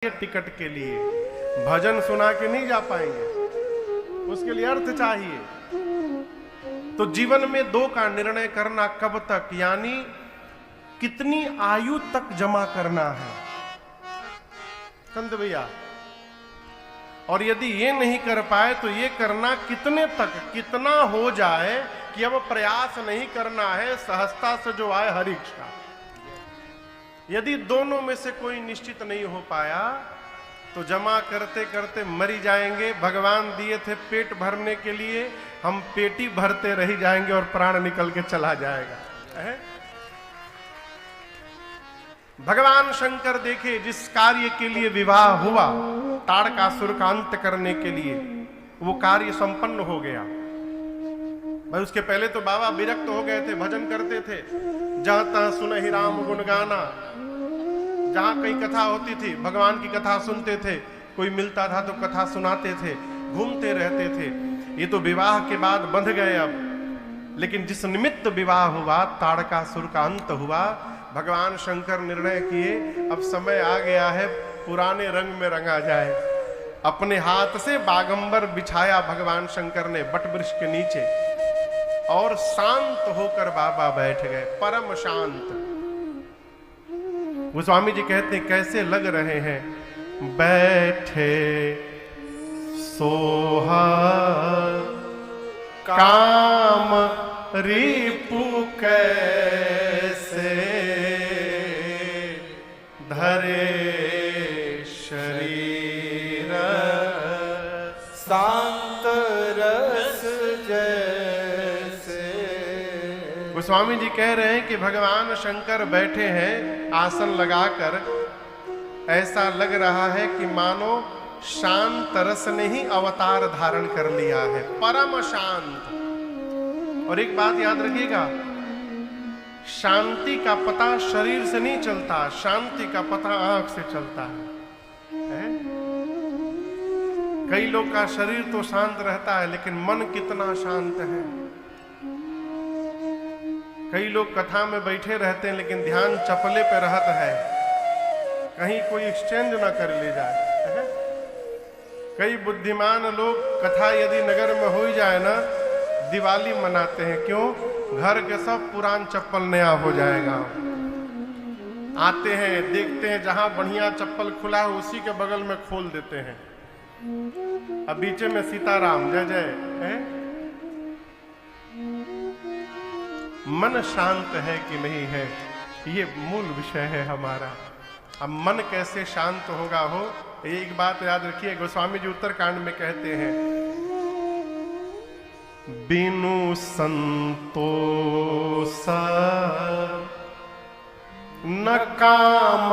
Ticket के लिए भजन सुना के नहीं जा पाएंगे, उसके लिए अर्थ चाहिए। तो जीवन में दो का निर्णय करना, कब तक, यानी कितनी आयु तक जमा करना है संत भैया। और यदि ये नहीं कर पाए तो ये करना कितने तक, कितना हो जाए कि अब प्रयास नहीं करना है, सहजता से जो आए हरि इच्छा। यदि दोनों में से कोई निश्चित नहीं हो पाया तो जमा करते करते मरी जाएंगे। भगवान दिए थे पेट भरने के लिए, हम पेटी भरते रह जाएंगे और प्राण निकल के चला जाएगा। भगवान शंकर देखे जिस कार्य के लिए विवाह हुआ, ताड़कासुर का अंत करने के लिए, वो कार्य संपन्न हो गया। भाई उसके पहले तो बाबा विरक्त हो गए थे, भजन करते थे, जहां तहां सुनहि राम गुण गाना। जहां कहीं कथा होती थी भगवान की कथा सुनते थे, कोई मिलता था तो कथा सुनाते थे, घूमते रहते थे। ये तो विवाह के बाद बंध गए अब, लेकिन जिस निमित्त विवाह हुआ, ताड़कासुर का अंत हुआ, भगवान शंकर निर्णय किए अब समय आ गया है पुराने रंग में रंगा जाए। अपने हाथ से बागंबर बिछाया भगवान शंकर ने बट वृक्ष के नीचे, और शांत होकर बाबा बैठ गए, परम शांत। गोस्वामी जी कहते हैं कैसे लग रहे हैं, बैठे सोहा काम रिपु कैसे, धरे शरीर शांत रस जैसे। गोस्वामी जी कह रहे हैं कि भगवान शंकर बैठे हैं आसन लगाकर, ऐसा लग रहा है कि मानो शांत रस ने ही अवतार धारण कर लिया है, परम शांत। और एक बात याद रखिएगा, शांति का पता शरीर से नहीं चलता, शांति का पता आंख से चलता है? कई लोग का शरीर तो शांत रहता है लेकिन मन कितना शांत है। कई लोग कथा में बैठे रहते हैं लेकिन ध्यान चपले पे रहता है, कहीं कोई एक्सचेंज ना कर ले जाए। कई बुद्धिमान लोग कथा यदि नगर में हो जाए ना, दिवाली मनाते हैं। क्यों? घर के सब पुरान चप्पल नया हो जाएगा। आते हैं, देखते हैं जहां बढ़िया चप्पल खुला है उसी के बगल में खोल देते हैं। अब बीचे में सीताराम जय जय है। मन शांत है कि नहीं है, ये मूल विषय है हमारा। अब मन कैसे शांत होगा हो, एक बात याद रखिए, गोस्वामी जी उत्तरकांड में कहते हैं, बिनु संतोष न काम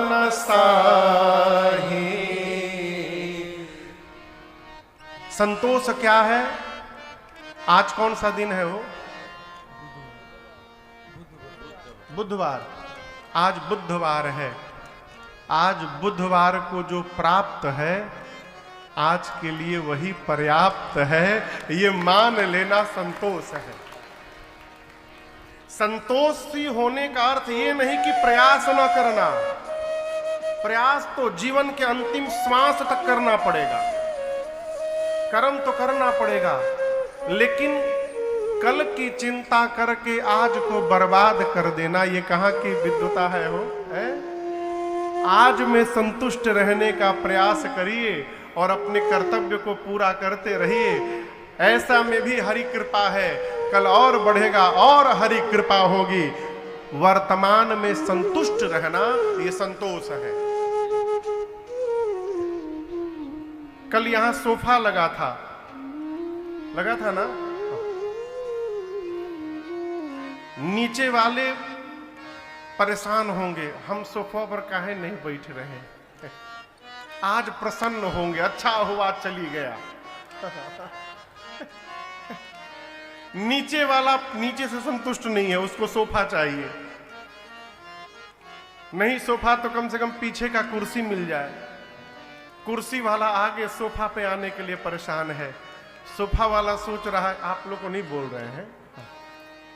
न साही। संतोष क्या है? आज कौन सा दिन है वो? बुधवार। आज बुधवार है। आज बुधवार को जो प्राप्त है, आज के लिए वही पर्याप्त है, ये मान लेना संतोष है। संतोषी होने का अर्थ ये नहीं कि प्रयास न करना। प्रयास तो जीवन के अंतिम श्वास तक करना पड़ेगा, कर्म तो करना पड़ेगा, लेकिन कल की चिंता करके आज को बर्बाद कर देना, ये कहाँ की विद्वता है हो? आज में संतुष्ट रहने का प्रयास करिए और अपने कर्तव्य को पूरा करते रहिए। ऐसा में भी हरि कृपा है, कल और बढ़ेगा और हरि कृपा होगी। वर्तमान में संतुष्ट रहना ये संतोष है। कल यहां सोफा लगा था ना, नीचे वाले परेशान होंगे, हम सोफा पर काहे नहीं बैठ रहे, आज प्रसन्न होंगे, अच्छा हुआ चली गया। नीचे वाला नीचे से संतुष्ट नहीं है, उसको सोफा चाहिए। नहीं सोफा तो कम से कम पीछे का कुर्सी मिल जाए। कुर्सी वाला आगे सोफा पे आने के लिए परेशान है। सोफा वाला सोच रहा है, आप लोग को नहीं बोल रहे हैं,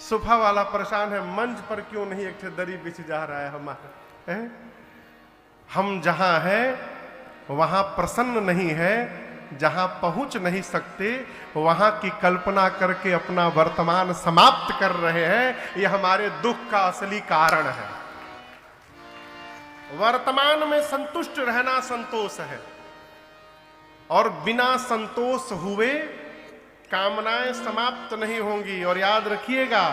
सोफा वाला परेशान है, मंच पर क्यों नहीं एक दरी बिछ जा रहा है हमारा है? हम जहां हैं वहां प्रसन्न नहीं है, जहां पहुंच नहीं सकते वहां की कल्पना करके अपना वर्तमान समाप्त कर रहे हैं। यह हमारे दुख का असली कारण है। वर्तमान में संतुष्ट रहना संतोष है, और बिना संतोष हुए कामनाएं समाप्त नहीं होंगी। और याद रखिएगा,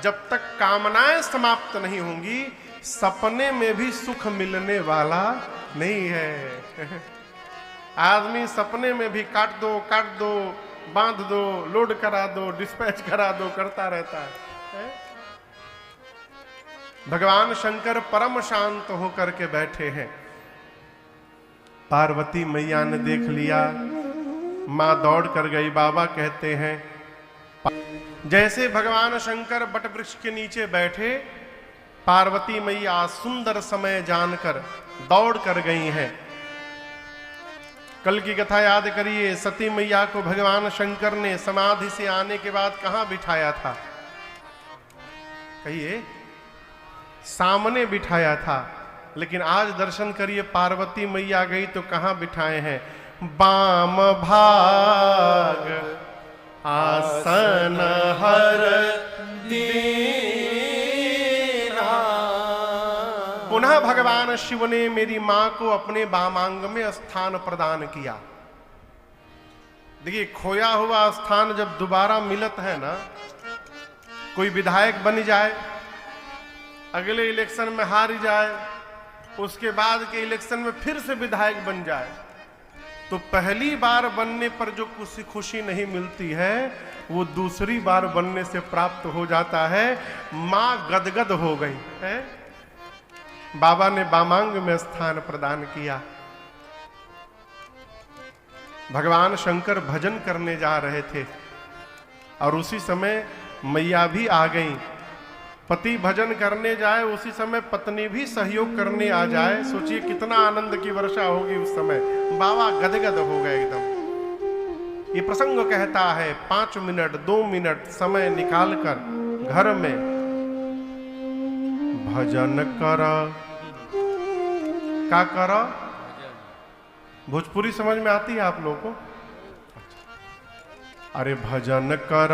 जब तक कामनाएं समाप्त नहीं होंगी सपने में भी सुख मिलने वाला नहीं है। आदमी सपने में भी काट दो, बांध दो, लोड करा दो, डिस्पैच करा दो करता रहता है। भगवान शंकर परम शांत होकर के बैठे हैं। पार्वती मैया ने देख लिया, मां दौड़ कर गई। बाबा कहते हैं जैसे भगवान शंकर बटवृक्ष के नीचे बैठे, पार्वती मैया सुंदर समय जानकर दौड़ कर गई हैं। कल की कथा याद करिए, सती मैया को भगवान शंकर ने समाधि से आने के बाद कहां बिठाया था? कहिए, सामने बिठाया था। लेकिन आज दर्शन करिए, पार्वती मैया गई तो कहां बिठाए हैं? बाम भाग आसन हर दीना। पुनः भगवान शिव ने मेरी मां को अपने बामांग में स्थान प्रदान किया। देखिए, खोया हुआ स्थान जब दोबारा मिलत है ना, कोई विधायक बन जाए, अगले इलेक्शन में हार जाए, उसके बाद के इलेक्शन में फिर से विधायक बन जाए, तो पहली बार बनने पर जो खुशी नहीं मिलती है वो दूसरी बार बनने से प्राप्त हो जाता है। मां गदगद हो गई है। बाबा ने बामांग में स्थान प्रदान किया। भगवान शंकर भजन करने जा रहे थे और उसी समय मैया भी आ गई। पति भजन करने जाए, उसी समय पत्नी भी सहयोग करने आ जाए। सोचिए कितना आनंद की वर्षा होगी उस समय। बाबा गदगद हो गए एकदम। ये प्रसंग कहता है 5 मिनट 2 मिनट समय निकालकर घर में भजन कर। क्या कर? भोजपुरी समझ में आती है आप लोगों को? अरे भजन कर,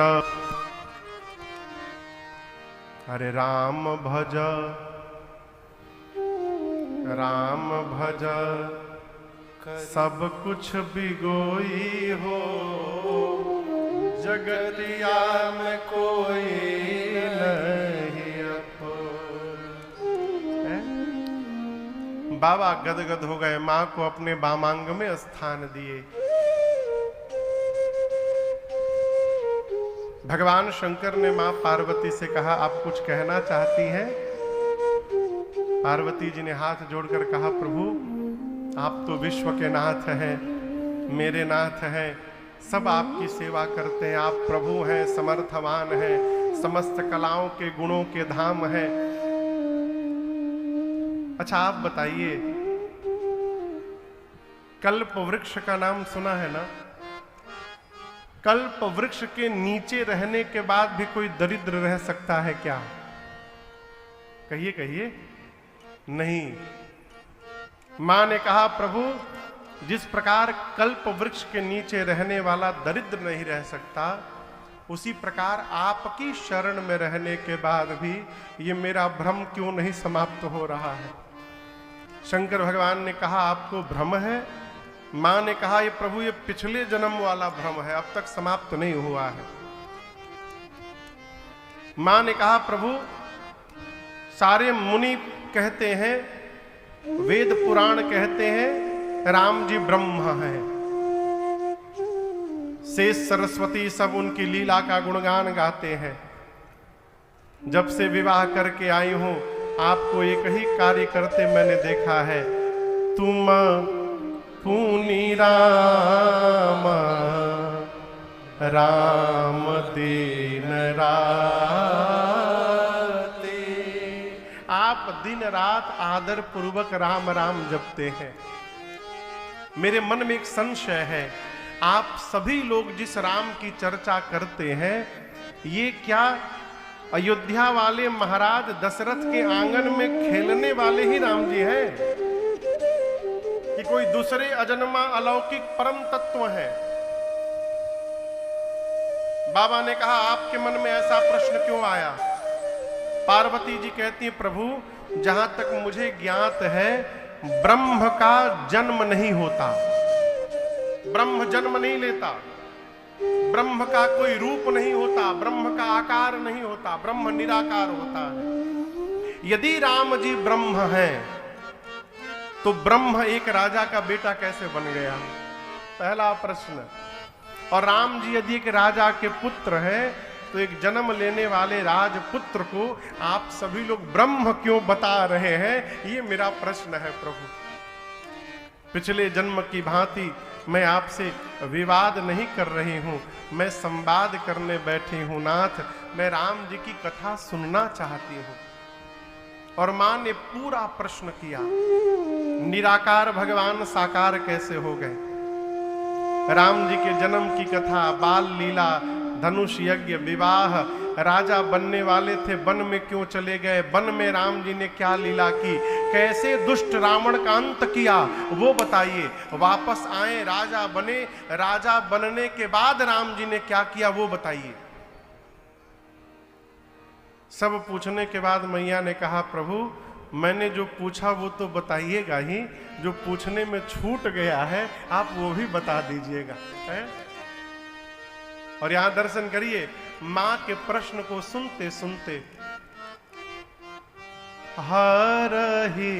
अरे राम भज, राम भज, सब कुछ बिगोई हो, जगतिया में कोई नहीं अपोर। बाबा गदगद हो गए, मां को अपने बामांग में स्थान दिए। भगवान शंकर ने मां पार्वती से कहा, आप कुछ कहना चाहती हैं? पार्वती जी ने हाथ जोड़कर कहा, प्रभु आप तो विश्व के नाथ हैं, मेरे नाथ हैं, सब आपकी सेवा करते हैं। आप प्रभु हैं, समर्थवान हैं, समस्त कलाओं के गुणों के धाम हैं। अच्छा आप बताइए, कल्प वृक्ष का नाम सुना है ना? कल्प वृक्ष के नीचे रहने के बाद भी कोई दरिद्र रह सकता है क्या? कहिए कहिए। नहीं। मां ने कहा, प्रभु जिस प्रकार कल्प वृक्ष के नीचे रहने वाला दरिद्र नहीं रह सकता, उसी प्रकार आपकी शरण में रहने के बाद भी ये मेरा भ्रम क्यों नहीं समाप्त हो रहा है? शंकर भगवान ने कहा, आपको भ्रम है? मां ने कहा, ये प्रभु ये पिछले जन्म वाला भ्रम है, अब तक समाप्त नहीं हुआ है। मां ने कहा, प्रभु सारे मुनि कहते हैं, वेद पुराण कहते हैं राम जी ब्रह्म हैं, शेष सरस्वती सब उनकी लीला का गुणगान गाते हैं। जब से विवाह करके आई हूं आपको एक ही कार्य करते मैंने देखा है, तुम पुनि राम राम दीन राते। आप दिन रात आदर पूर्वक राम राम जपते हैं। मेरे मन में एक संशय है, आप सभी लोग जिस राम की चर्चा करते हैं, ये क्या अयोध्या वाले महाराज दशरथ के आंगन में खेलने वाले ही राम जी हैं? कि कोई दूसरे अजन्मा अलौकिक परम तत्व है। बाबा ने कहा आपके मन में ऐसा प्रश्न क्यों आया? पार्वती जी कहती है प्रभु जहां तक मुझे ज्ञात है ब्रह्म का जन्म नहीं होता, ब्रह्म जन्म नहीं लेता, ब्रह्म का कोई रूप नहीं होता, ब्रह्म का आकार नहीं होता, ब्रह्म निराकार होता है। यदि राम जी ब्रह्म हैं तो ब्रह्म एक राजा का बेटा कैसे बन गया? पहला प्रश्न। और राम जी यदि एक राजा के पुत्र हैं तो एक जन्म लेने वाले राजपुत्र को आप सभी लोग ब्रह्म क्यों बता रहे हैं? ये मेरा प्रश्न है प्रभु। पिछले जन्म की भांति मैं आपसे विवाद नहीं कर रही हूं, मैं संवाद करने बैठी हूं नाथ। मैं राम जी की कथा सुनना चाहती हूं। और मां ने पूरा प्रश्न किया, निराकार भगवान साकार कैसे हो गए? राम जी के जन्म की कथा, बाल लीला, धनुष यज्ञ, विवाह, राजा बनने वाले थे वन में क्यों चले गए, वन में राम जी ने क्या लीला की, कैसे दुष्ट रावण का अंत किया वो बताइए, वापस आए राजा बने, राजा बनने के बाद राम जी ने क्या किया वो बताइए। सब पूछने के बाद मैया ने कहा प्रभु मैंने जो पूछा वो तो बताइएगा ही, जो पूछने में छूट गया है आप वो भी बता दीजिएगा। है? और यहां दर्शन करिए, मां के प्रश्न को सुनते सुनते हर ही